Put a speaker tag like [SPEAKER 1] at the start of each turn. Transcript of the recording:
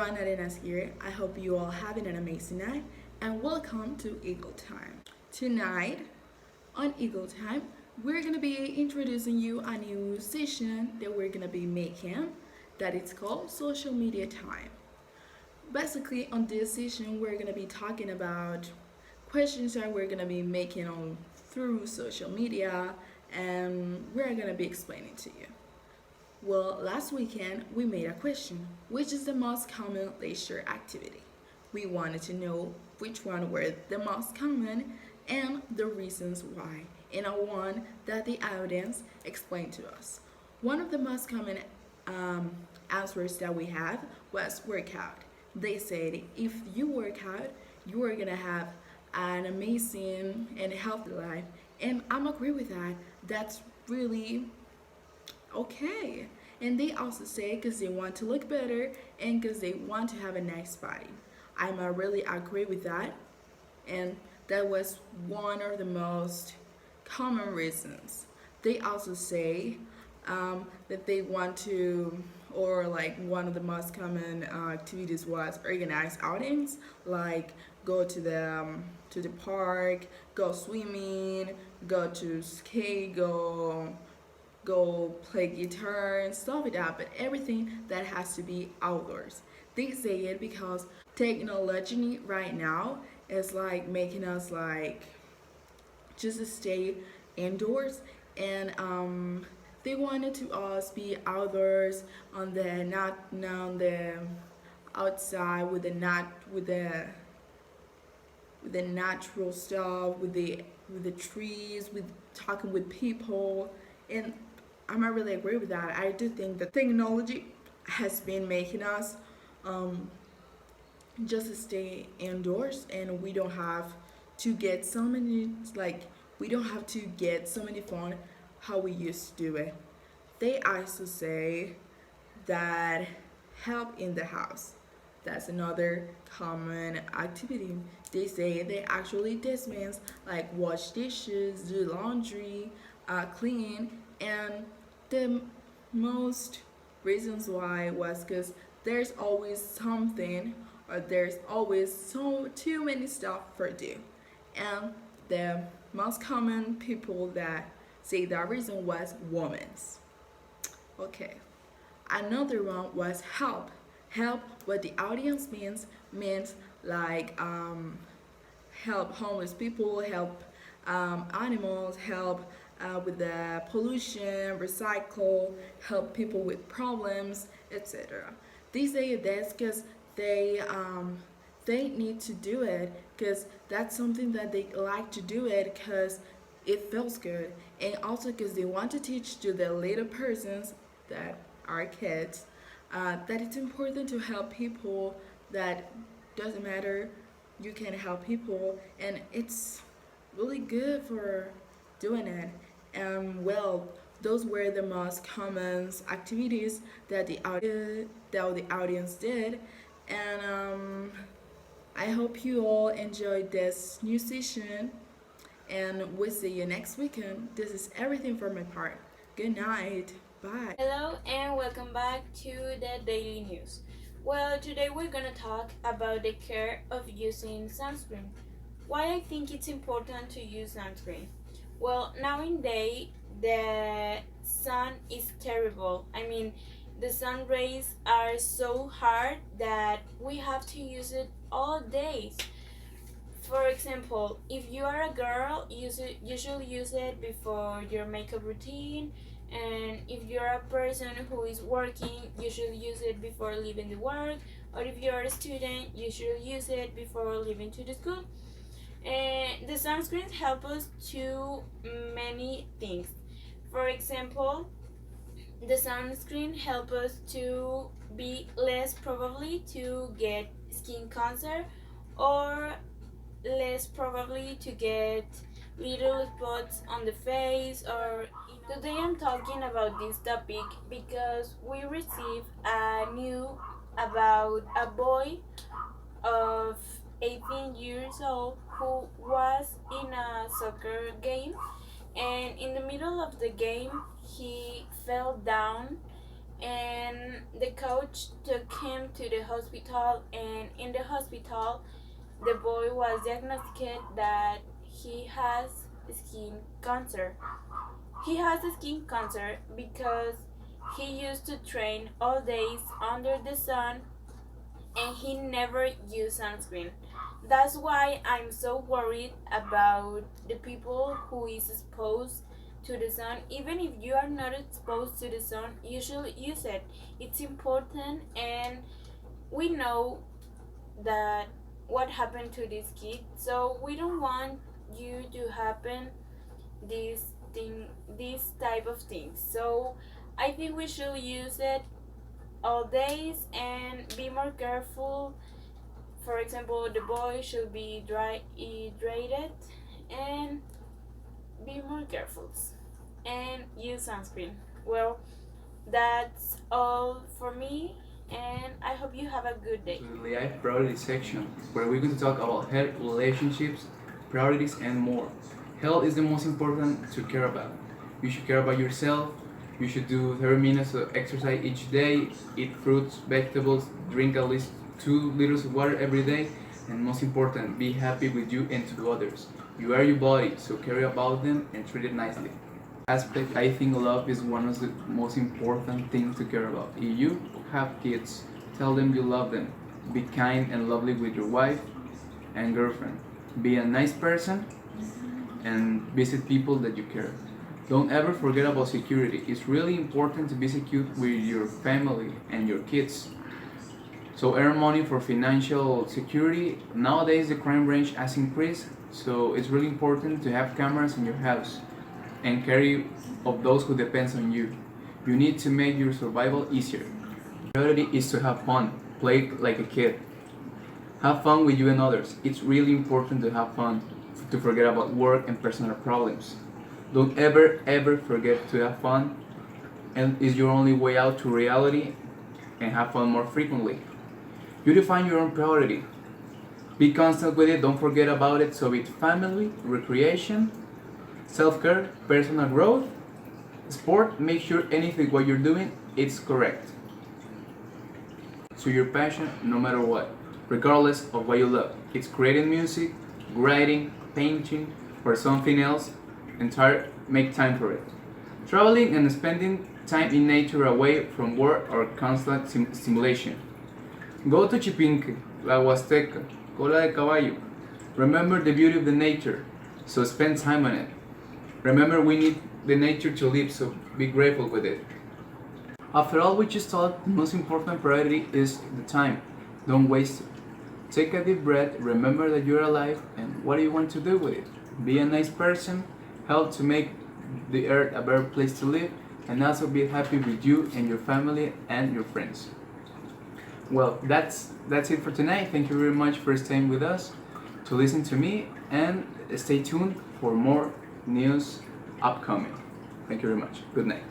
[SPEAKER 1] John Arenas here. I hope you all having an amazing night and welcome to Eagle Time. Tonight on Eagle Time, we're gonna be introducing you a new session that we're gonna be making that it's called Social Media Time. Basically, on this session, we're gonna be talking about questions that we're gonna be making on through social media, and we're gonna be explaining to you. Well, last weekend we made a question: which is the most common leisure activity? We wanted to know which one were the most common and the reasons why. And I want that the audience explain to us. One of the most common answers that we have was workout. They said if you work out, you are gonna have an amazing and healthy life. And I'm agree with that. That's really okay. And they also say because they want to look better and because they want to have a nice body. I'm really agree with that. And that was one of the most common reasons. They also say that they want to, or like one of the most common activities was organized outings, like go to the park, go swimming, go to skate, go play guitar and stuff like that, but everything that has to be outdoors. They say it because technology right now is like making us like just stay indoors, and they wanted to us be outdoors on the not on the outside with the not with the natural stuff, with the trees, with talking with people. And I might really agree with that. I do think that technology has been making us just stay indoors, and we don't have to get so many we don't have to get so many fun how we used to do it. They also say that help in the house. That's another common activity. They say they actually this means like wash dishes, do laundry, clean, and the most reasons why was because there's always something, or there's always so too many stuff for do. And the most common people that say that reason was women's. Okay, another one was help. Help, what the audience means like help homeless people, help animals, help with the pollution, recycle, help people with problems, etc. They say that's because they need to do it because that's something that they like to do it because it feels good, and also because they want to teach to the little persons that are kids that it's important to help people. That doesn't matter, you can help people, and it's really good for doing it. Well, those were the most common activities that the audience did, and I hope you all enjoyed this new session, and we'll see you next weekend. This is everything for my part. Good night. Bye.
[SPEAKER 2] Hello and welcome back to the daily news. Well, today we're gonna talk about the care of using sunscreen. Why I think it's important to use sunscreen. Well, nowadays the sun is terrible. I mean, the sun rays are so hard that we have to use it all days. For example, if you are a girl, you should use it before your makeup routine, and if you're a person who is working, you should use it before leaving the work, or if you're a student, you should use it before leaving to the school. And the sunscreens help us to many things. For example, the sunscreen help us to be less probably to get skin cancer, or less probably to get little spots on the face. Or today I'm talking about this topic because we received a news about a boy of 18 years old who was in a soccer game, and in the middle of the game he fell down and the coach took him to the hospital, and in the hospital the boy was diagnosed that he has skin cancer. He has skin cancer because he used to train all days under the sun and he never used sunscreen. That's why I'm so worried about the people who is exposed to the sun. Even if you are not exposed to the sun, you should use it. It's important, and we know that what happened to this kid, so we don't want you to happen this this type of things. So I think we should use it all days and be more careful. For example, the boy should be hydrated and be more careful and use sunscreen. Well, that's all for me, and I hope you have a good day.
[SPEAKER 3] To the life priorities section, where we're going to talk about health, relationships, priorities, and more. Health is the most important to care about. You should care about yourself. You should do 30 minutes of exercise each day, eat fruits, vegetables, drink at least 2 liters of water every day, and most important, be happy with you and to others. You are your body, so care about them and treat it nicely. Aspect, I think love is one of the most important things to care about. If you have kids, tell them you love them. Be kind and lovely with your wife and girlfriend. Be a nice person and visit people that you care. Don't ever forget about security. It's really important to be secure with your family and your kids. So earn money for financial security. Nowadays the crime range has increased, so it's really important to have cameras in your house and care of those who depends on you. You need to make your survival easier. Priority is to have fun, play like a kid. Have fun with you and others. It's really important to have fun, to forget about work and personal problems. Don't ever forget to have fun, and it's your only way out to reality, and have fun more frequently. You define your own priority. Be constant with it, don't forget about it. So it's family, recreation, self-care, personal growth, sport. Make sure anything what you're doing it's correct. So your passion no matter what, regardless of what you love. It's creating music, writing, painting, or something else. Make time for it. Traveling and spending time in nature away from work or constant stimulation. Go to Chipinque, La Huasteca, Cola de Caballo. Remember the beauty of the nature, so spend time on it. Remember we need the nature to live, so be grateful with it. After all we just talked, the most important priority is the time. Don't waste it. Take a deep breath, remember that you're alive, and what do you want to do with it? Be a nice person, help to make the earth a better place to live, and also be happy with you and your family and your friends. Well, that's it for tonight. Thank you very much for staying with us to listen to me, and stay tuned for more news upcoming. Thank you very much. Good night.